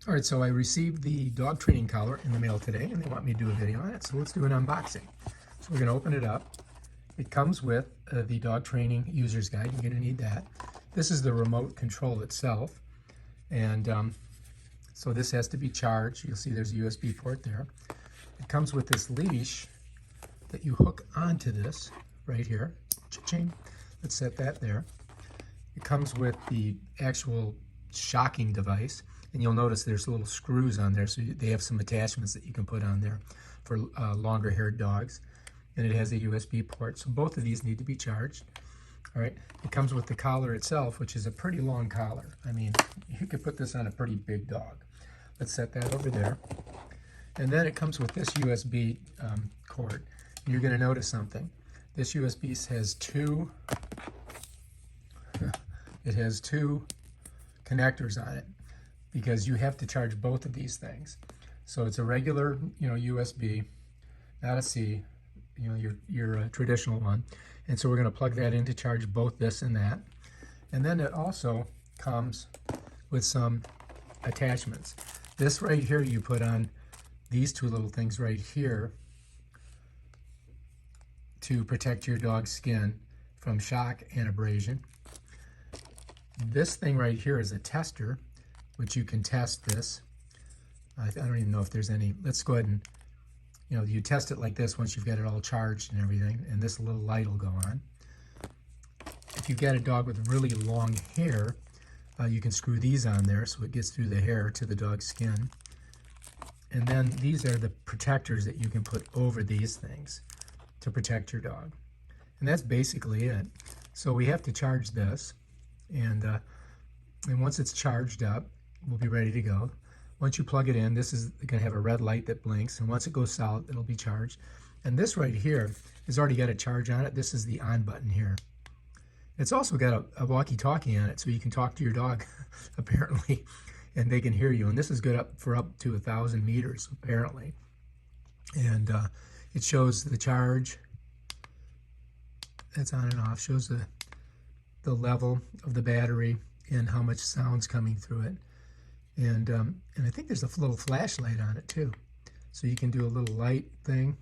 All right, so I received the dog training collar in the mail today, and they want me to do a video on it, so let's do an unboxing. So we're going to open it up. It comes with the dog training user's guide. You're going to need that. This is the remote control itself, and so this has to be charged. You'll see there's a USB port there. It comes with this leash that you hook onto this right here. Cha-ching. Let's set that there. It comes with the actual shocking device, and you'll notice there's little screws on there, so they have some attachments that you can put on there for longer haired dogs. And it has a USB port, so both of these need to be charged. All right, it comes with the collar itself, which is a pretty long collar. I mean, you could put this on a pretty big dog. Let's set that over there. And then it comes with this USB cord. And you're going to notice something. This USB has two connectors on it, because you have to charge both of these things. So it's a regular, USB, not a C, your traditional one. And so we're going to plug that in to charge both this and that. And then it also comes with some attachments. This right here, you put on these two little things right here to protect your dog's skin from shock and abrasion. This thing right here is a tester, which you can test this. I don't even know if there's any. Let's go ahead and, you test it like this once you've got it all charged and everything, and this little light will go on. If you've got a dog with really long hair, you can screw these on there so it gets through the hair to the dog's skin. And then these are the protectors that you can put over these things to protect your dog. And that's basically it. So we have to charge this, and once it's charged up, we'll be ready to go. Once you plug it in, this is going to have a red light that blinks, and once it goes solid, it'll be charged. And this right here has already got a charge on it. This is the on button here. It's also got a walkie-talkie on it, so you can talk to your dog, apparently, and they can hear you. And this is good for up to 1,000 meters, apparently. And it shows the charge. That's on and off. Shows the level of the battery and how much sound's coming through it. And I think there's a little flashlight on it too. So you can do a little light thing.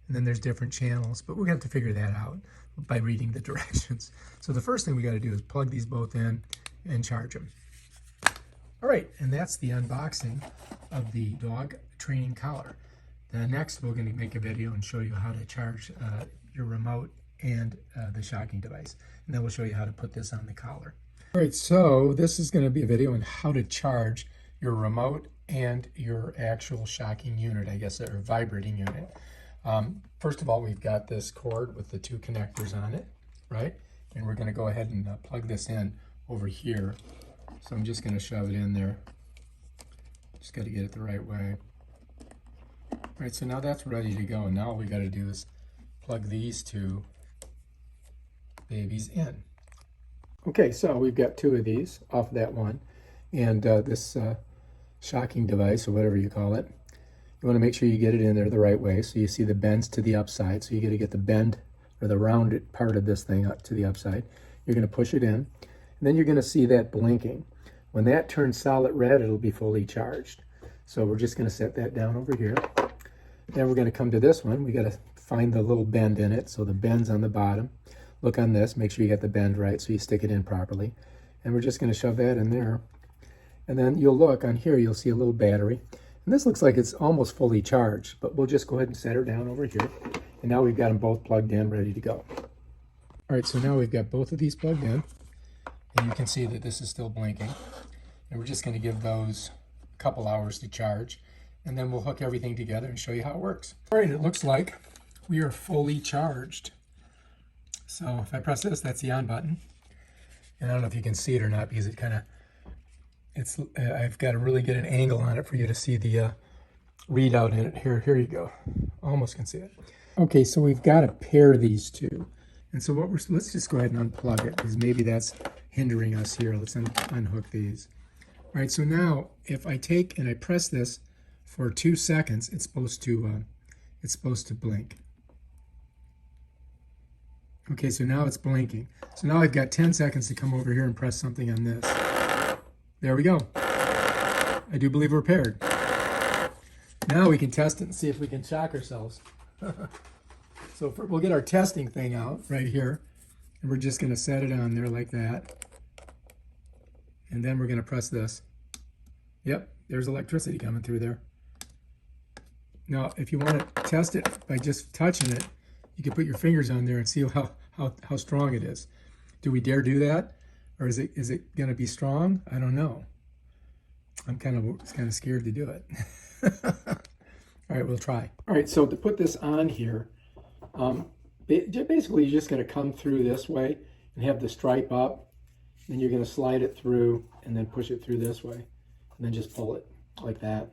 And then there's different channels, but we're gonna have to figure that out by reading the directions. So the first thing we gotta do is plug these both in and charge them. All right, and that's the unboxing of the dog training collar. Then next, we're gonna make a video and show you how to charge your remote and the shocking device. And then we'll show you how to put this on the collar. All right, so this is going to be a video on how to charge your remote and your actual shocking unit, I guess, or vibrating unit. First of all, we've got this cord with the two connectors on it, right? And we're going to go ahead and plug this in over here. So I'm just going to shove it in there. Just got to get it the right way. All right, so now that's ready to go. And now all we got to do is plug these two babies in. Okay, so we've got two of these off that one, and this shocking device, or whatever you call it, you want to make sure you get it in there the right way. So you see the bends to the upside, so you got to get the bend or the rounded part of this thing up to the upside. You're going to push it in, and then you're going to see that blinking. When that turns solid red, it'll be fully charged. So we're just going to set that down over here. Then we're going to come to this one. We got to find the little bend in it, so the bend's on the bottom. Look on this, make sure you get the bend right so you stick it in properly. And we're just going to shove that in there. And then you'll look on here, you'll see a little battery. And this looks like it's almost fully charged, but we'll just go ahead and set her down over here. And now we've got them both plugged in, ready to go. All right, so now we've got both of these plugged in. And you can see that this is still blinking. And we're just going to give those a couple hours to charge. And then we'll hook everything together and show you how it works. All right, it looks like we are fully charged. So if I press this, that's the on button. And I don't know if you can see it or not, because it kind of, I've got to really get an angle on it for you to see the readout in it. Here you go. Almost can see it. Okay, so we've got to pair these two. And so let's just go ahead and unplug it, because maybe that's hindering us here. Let's unhook these. All right, so now if I take and I press this for 2 seconds, it's supposed to blink. Okay, so now it's blinking. So now I've got 10 seconds to come over here and press something on this. There we go. I do believe we're paired. Now we can test it and see if we can shock ourselves. So we'll get our testing thing out right here, and we're just going to set it on there like that. And then we're going to press this. Yep, there's electricity coming through there. Now, if you want to test it by just touching it, you can put your fingers on there and see how strong it is. Do we dare do that? Or is it going to be strong? I don't know. I'm kind of scared to do it. All right, we'll try. All right, so to put this on here, basically you're just going to come through this way and have the stripe up. Then you're going to slide it through and then push it through this way. And then just pull it like that.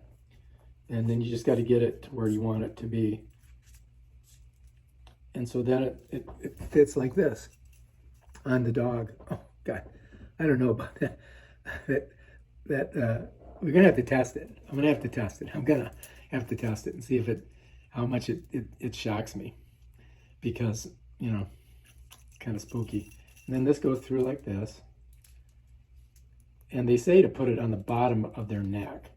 And then you just got to get it to where you want it to be. And so then it fits like this on the dog. Oh, God. I don't know about that. We're going to have to test it. I'm going to have to test it. I'm going to have to test it and see if how much it shocks me. Because, you know, it's kind of spooky. And then this goes through like this. And they say to put it on the bottom of their neck,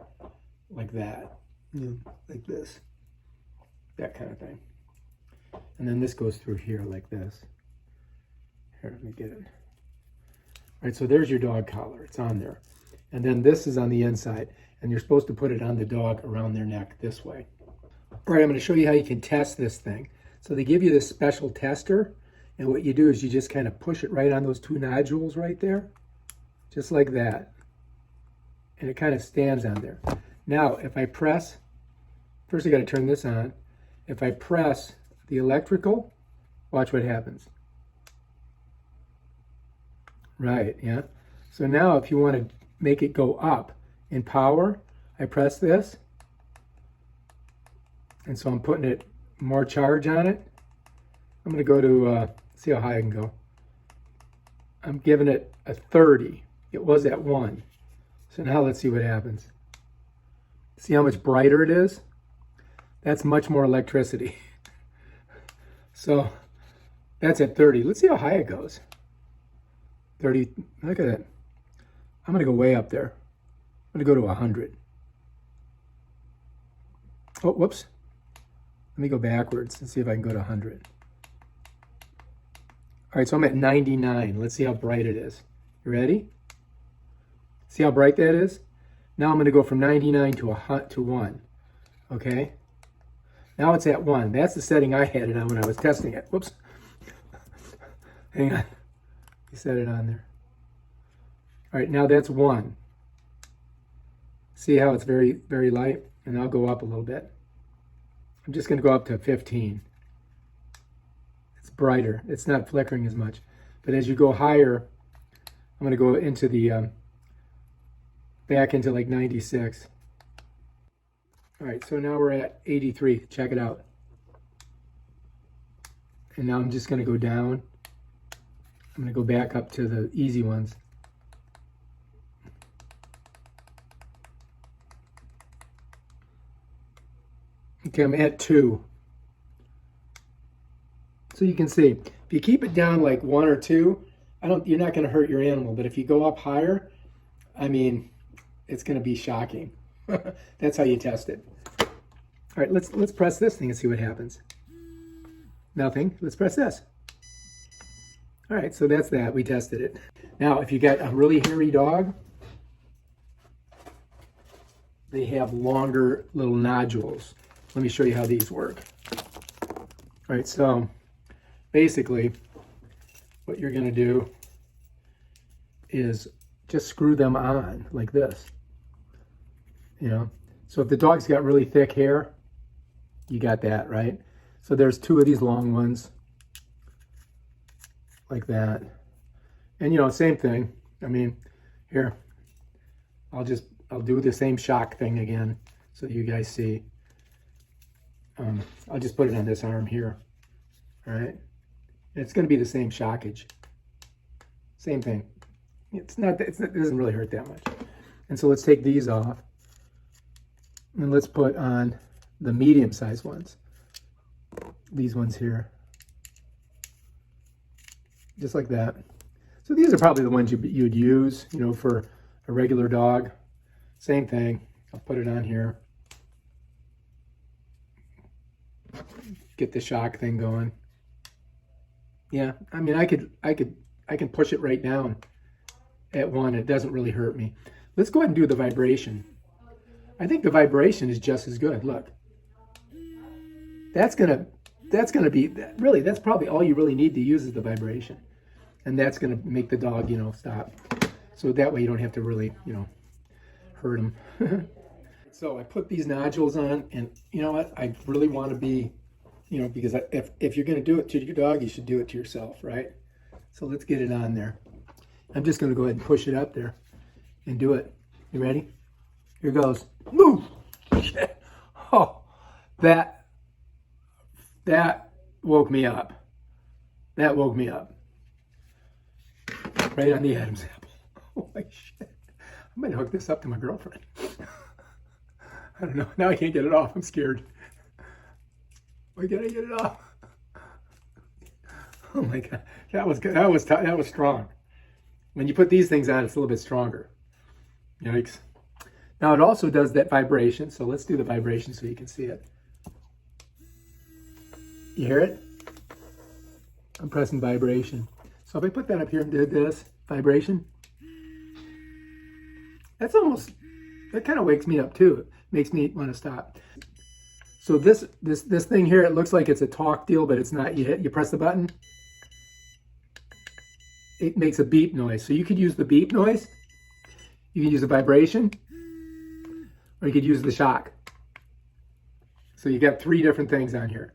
like that, you know, like this, that kind of thing. And then this goes through here like this. Here, let me get it. All right, so there's your dog collar. It's on there. And then this is on the inside. And you're supposed to put it on the dog around their neck this way. All right, I'm going to show you how you can test this thing. So they give you this special tester. And what you do is you just kind of push it right on those two nodules right there. Just like that. And it kind of stands on there. Now, if I press, first I got to turn this on. If I press the electrical, watch what happens. Right, yeah. So now if you want to make it go up in power, I press this. And so I'm putting it more charge on it. I'm going to go to, see how high I can go. I'm giving it a 30. It was at 1. So now let's see what happens. See how much brighter it is? That's much more electricity. So that's at 30. Let's see how high it goes. 30, look at that. I'm gonna go way up there. I'm gonna go to 100. Oh, whoops. Let me go backwards and see if I can go to 100. All right, so I'm at 99. Let's see how bright it is. You ready? See how bright that is? Now I'm going to go from 99 to 1. Okay? Now it's at 1. That's the setting I had it on when I was testing it. Whoops. Hang on. You set it on there. All right, now that's 1. See how it's very, very light? And I'll go up a little bit. I'm just going to go up to 15. It's brighter. It's not flickering as much. But as you go higher, I'm going to go into the back into like 96. All right, so now we're at 83. Check it out. And now I'm just going to go down. I'm going to go back up to the easy ones. Okay, I'm at 2. So you can see, if you keep it down like 1 or 2, you're not going to hurt your animal. But if you go up higher, I mean, it's going to be shocking. That's how you test it. All right, let's press this thing and see what happens. Nothing. Let's press this. All right, so that's that. We tested it. Now, if you got a really hairy dog, they have longer little nodules. Let me show you how these work. All right, so basically what you're going to do is just screw them on like this. You know, so if the dog's got really thick hair, you got that, right? So there's 2 of these long ones like that. And, you know, same thing. I mean, here, I'll do the same shock thing again so you guys see. I'll just put it on this arm here. All right. It's going to be the same shockage. Same thing. It doesn't really hurt that much. And so let's take these off. And let's put on the medium-sized ones. These ones here. Just like that. So these are probably the ones you'd use, you know, for a regular dog. Same thing. I'll put it on here. Get the shock thing going. Yeah, I mean, I can push it right down at 1. It doesn't really hurt me. Let's go ahead and do the vibration. I think the vibration is just as good. Look, that's gonna be really, that's probably all you really need to use is the vibration, and that's gonna make the dog, you know, stop. So that way you don't have to really, you know, hurt him. So I put these nodules on, and you know what? I really want to be, you know, because if you're gonna do it to your dog, you should do it to yourself, right? So let's get it on there. I'm just gonna go ahead and push it up there and do it. You ready? Here goes. Move! Oh, that woke me up. That woke me up. Right on the Adam's apple. Holy shit. I might hook this up to my girlfriend. I don't know. Now I can't get it off. I'm scared. Why can't I get it off? Oh my God. That was good. That was strong. When you put these things on, it's a little bit stronger. Yikes. Now it also does that vibration. So let's do the vibration so you can see it. You hear it? I'm pressing vibration. So if I put that up here and did this vibration, that kind of wakes me up too. It makes me want to stop. So this thing here, it looks like it's a talk deal, but it's not. You press the button, it makes a beep noise. So you could use the beep noise, you can use the vibration, or you could use the shock. So you got 3 different things on here.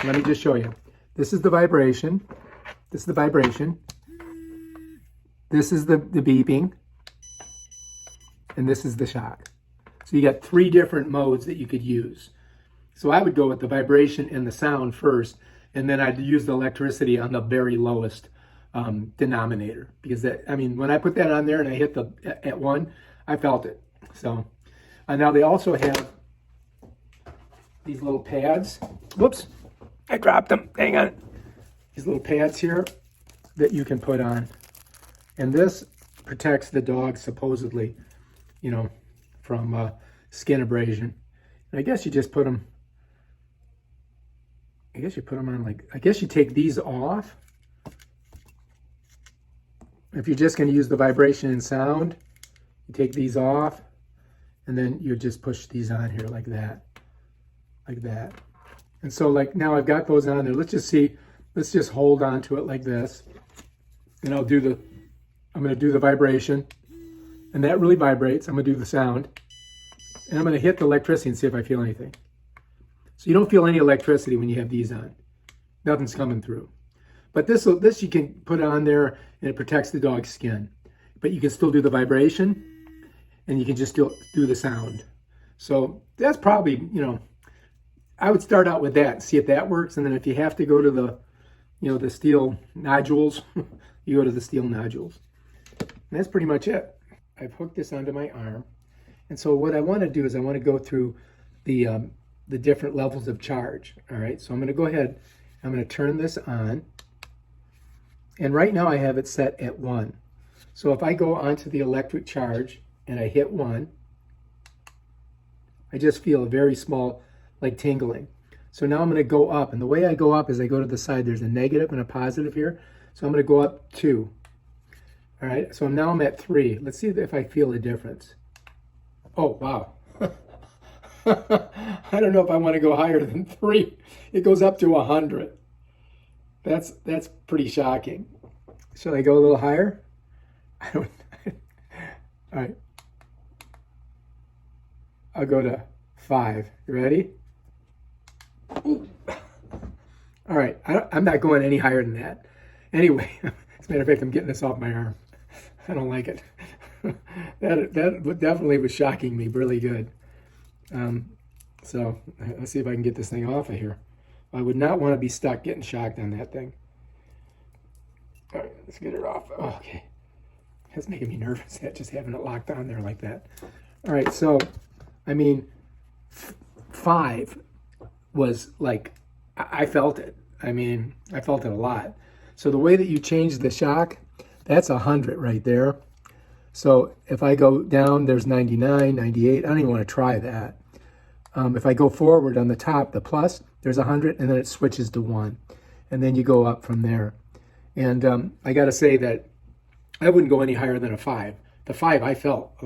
Let me just show you. This is the vibration. This is the vibration. This is the beeping. And this is the shock. So you got 3 different modes that you could use. So I would go with the vibration and the sound first, and then I'd use the electricity on the very lowest denominator. Because that, I mean, when I put that on there and I hit at 1, I felt it. So now they also have these little pads. Whoops, I dropped them. Hang on. These little pads here that you can put on. And this protects the dog, supposedly, you know, from skin abrasion. And I guess you just put them, I guess you put them on like, I guess you take these off. If you're just going to use the vibration and sound, you take these off, and then you just push these on here like that. Like that. And so like now I've got those on there. Let's just see, let's just hold on to it like this. And I'm going to do the vibration. And that really vibrates. I'm going to do the sound. And I'm going to hit the electricity and see if I feel anything. So you don't feel any electricity when you have these on. Nothing's coming through. But this you can put on there and it protects the dog's skin. But you can still do the vibration and you can just still do the sound. So that's probably, you know, I would start out with that and see if that works. And then if you have to go to the, you know, the steel nodules, you go to the steel nodules. And that's pretty much it. I've hooked this onto my arm. And so what I want to do is I want to go through the different levels of charge. All right, so I'm going to go ahead, I'm going to turn this on. And right now I have it set at 1. So if I go onto the electric charge and I hit 1, I just feel a very small, like tingling. So now I'm going to go up. And the way I go up is I go to the side. There's a negative and a positive here. So I'm going to go up 2. All right, so now I'm at 3. Let's see if I feel a difference. Oh, wow. I don't know if I want to go higher than 3. It goes up to 100. That's pretty shocking. Should I go a little higher? I don't. All right. I'll go to 5. You ready? Ooh. All right. I'm not going any higher than that. Anyway, as a matter of fact, I'm getting this off my arm. I don't like it. That definitely was shocking me really good. So let's see if I can get this thing off of here. I would not want to be stuck getting shocked on that thing. All right, let's get it off. Oh, okay. That's making me nervous, just having it locked on there like that. All right, so, I mean, 5 was like, I felt it. I mean, I felt it a lot. So the way that you change the shock, that's 100 right there. So if I go down, there's 99, 98. I don't even want to try that. If I go forward on the top, the plus, there's 100, and then it switches to 1. And then you go up from there. And I got to say that I wouldn't go any higher than a 5. The 5, I felt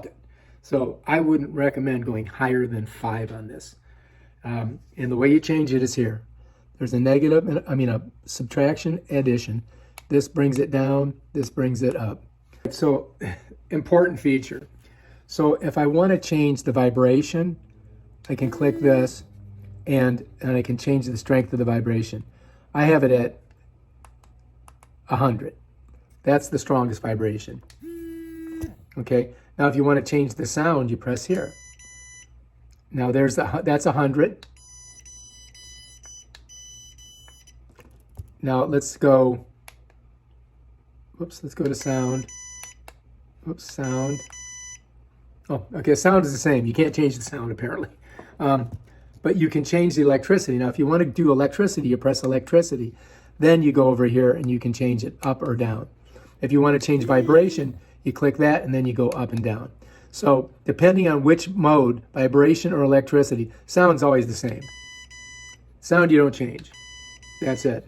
it. So I wouldn't recommend going higher than 5 on this. And the way you change it is here. There's a negative, a subtraction, addition. This brings it down, this brings it up. So, important feature. So if I want to change the vibration, I can click this and I can change the strength of the vibration. I have it at 100. That's the strongest vibration. Okay, now if you want to change the sound, you press here. Now that's 100. Now let's go to sound. Oops, sound. Oh, okay, sound is the same. You can't change the sound apparently. But you can change the electricity. Now if you want to do electricity, you press electricity. Then you go over here and you can change it up or down. If you want to change vibration, you click that and then you go up and down. So depending on which mode, vibration or electricity, sound's always the same. Sound you don't change. That's it.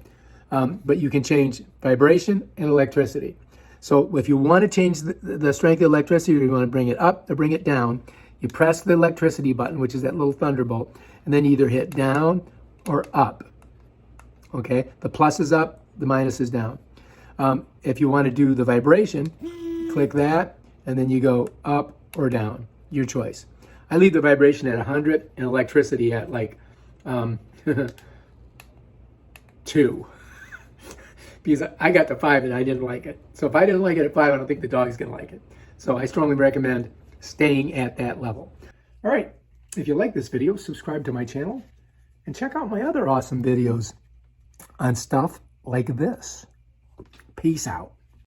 But you can change vibration and electricity. So if you want to change the strength of electricity, or you want to bring it up or bring it down, you press the electricity button, which is that little thunderbolt, and then you either hit down or up. Okay, the plus is up, the minus is down. If you want to do the vibration, click that, and then you go up or down, your choice. I leave the vibration at 100 and electricity at like 2. Because I got to 5 and I didn't like it. So if I didn't like it at 5, I don't think the dog's going to like it. So I strongly recommend staying at that level. All right, if you like this video, subscribe to my channel and check out my other awesome videos on stuff like this. Peace out.